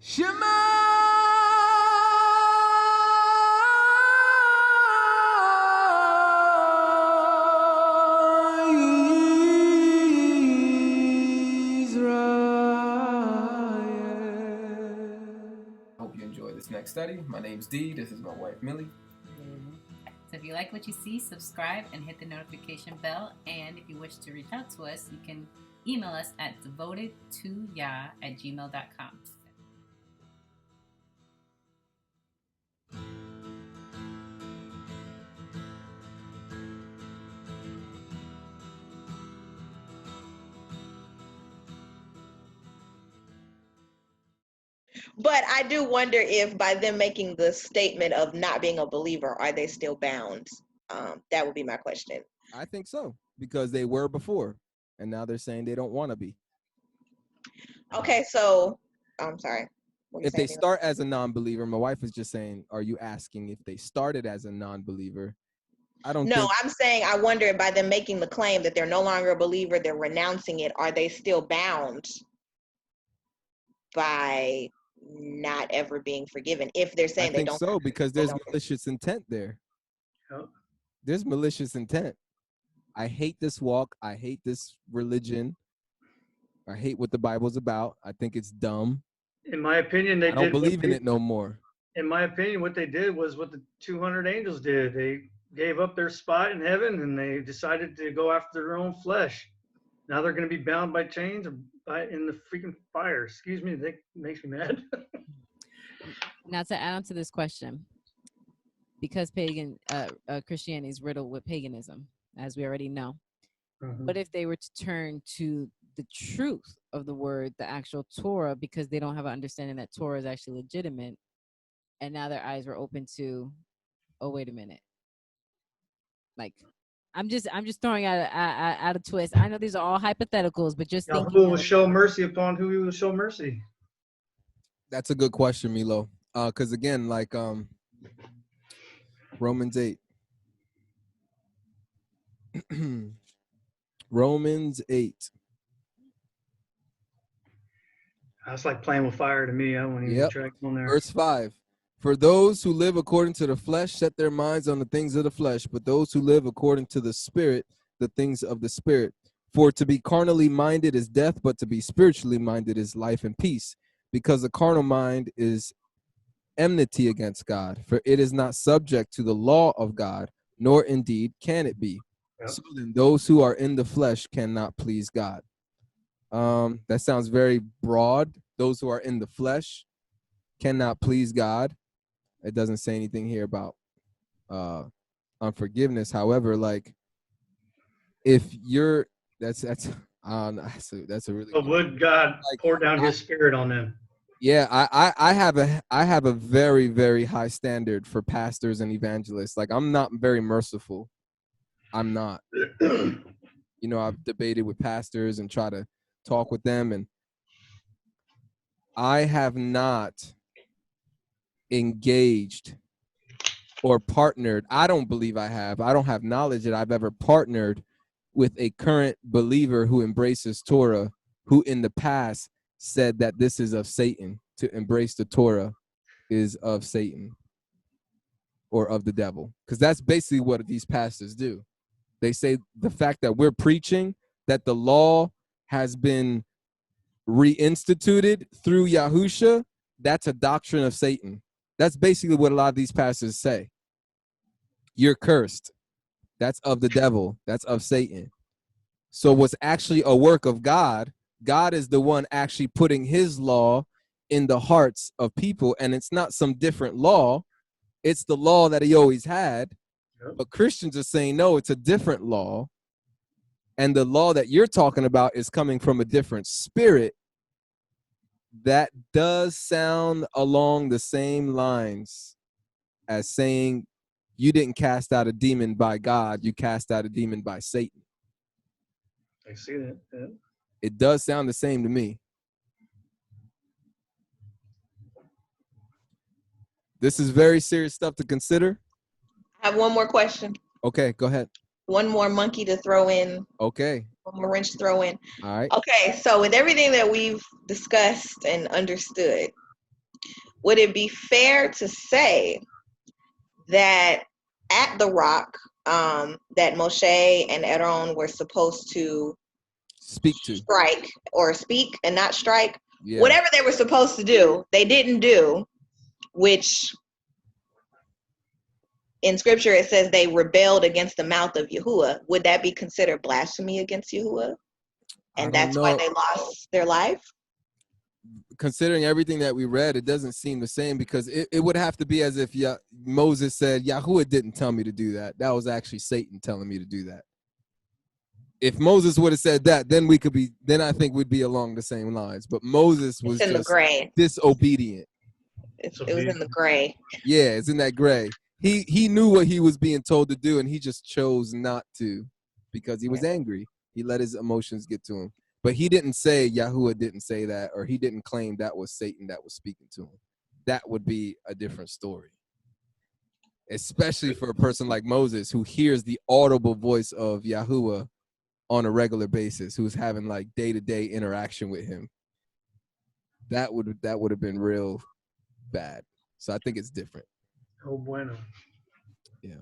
Shema Israel. Hope you enjoy this next study. My name's Dee. This is my wife, Millie. So if you like what you see, subscribe and hit the notification bell. And if you wish to reach out to us, you can email us at devotedtoyah@gmail.com. But I do wonder if by them making the statement of not being a believer, are they still bound? That would be my question. I think so, because they were before, and now they're saying they don't want to be. Okay, so I'm sorry. If they start as a non-believer, my wife is just saying, are you asking if they started as a non-believer? No, I'm saying I wonder if by them making the claim that they're no longer a believer, they're renouncing it, are they still bound by not ever being forgiven? If they're saying they don't. So, because there's malicious intent there. Oh. There's malicious intent. I hate this walk. I hate this religion. I hate what the Bible's about. I think it's dumb. In my opinion, I don't believe in it no more. In my opinion, what they did was what the 200 angels did. They gave up their spot in heaven and they decided to go after their own flesh. Now they're going to be bound by chains or in the freaking fire. Excuse me, that makes me mad. Now to add on to this question, because Christianity is riddled with paganism, as we already know. Mm-hmm. But if they were to turn to the truth of the word, the actual Torah, because they don't have an understanding that Torah is actually legitimate, and now their eyes were open to, oh, wait a minute. Like, I'm just throwing out a twist. I know these are all hypotheticals, but just thinking. Who will show mercy upon who will show mercy? That's a good question, Milo. Because again, like Romans 8. Romans 8. That's like playing with fire to me. I won't even track on there. Verse 5. For those who live according to the flesh set their minds on the things of the flesh, but those who live according to the Spirit, the things of the Spirit. For to be carnally minded is death, but to be spiritually minded is life and peace. Because the carnal mind is enmity against God, for it is not subject to the law of God, nor indeed can it be. Yep. So then those who are in the flesh cannot please God. That sounds very broad. Those who are in the flesh cannot please God. It doesn't say anything here about unforgiveness. However, like if you're that's a really but would God pour down his spirit on them? Yeah, I have a very, very high standard for pastors and evangelists. Like, I'm not very merciful. I'm not. You know, I've debated with pastors and try to talk with them, and I have not engaged or partnered. I don't believe I have. I don't have knowledge that I've ever partnered with a current believer who embraces Torah, who in the past said that this is of Satan. To embrace the Torah is of Satan or of the devil. Because that's basically what these pastors do. They say the fact that we're preaching that the law has been reinstituted through Yahusha, that's a doctrine of Satan. That's basically what a lot of these pastors say. You're cursed. That's of the devil. That's of Satan. So what's actually a work of God, God is the one actually putting his law in the hearts of people, and it's not some different law. It's the law that he always had. Yep. But Christians are saying, no, it's a different law. And the law that you're talking about is coming from a different spirit. That does sound along the same lines as saying you didn't cast out a demon by God, you cast out a demon by Satan. I see that. Yeah. It does sound the same to me. This is very serious stuff to consider. I have one more question. Okay, go ahead. One more monkey to throw in. Okay. One more wrench to throw in. All right. Okay, so with everything that we've discussed and understood, would it be fair to say that at the rock, that Moshe and Aaron were supposed to Speak to. strike or speak and not strike? Yeah. Whatever they were supposed to do, they didn't do, which in scripture it says they rebelled against the mouth of Yahuwah. Would that be considered blasphemy against Yahuwah? And that's why they lost their life? Considering everything that we read, it doesn't seem the same, because it would have to be as if Moses said, Yahuwah didn't tell me to do that. That was actually Satan telling me to do that. If Moses would have said that, then I think we'd be along the same lines. But Moses was It's in just the gray. disobedient. It was in the gray. Yeah, it's in that gray. He knew what he was being told to do, and he just chose not to because he was angry. He let his emotions get to him. But he didn't say, Yahuwah didn't say that, or he didn't claim that was Satan that was speaking to him. That would be a different story. Especially for a person like Moses, who hears the audible voice of Yahuwah on a regular basis, who's having like day-to-day interaction with him. That would have been real bad. So I think it's different. Oh bueno. Yeah.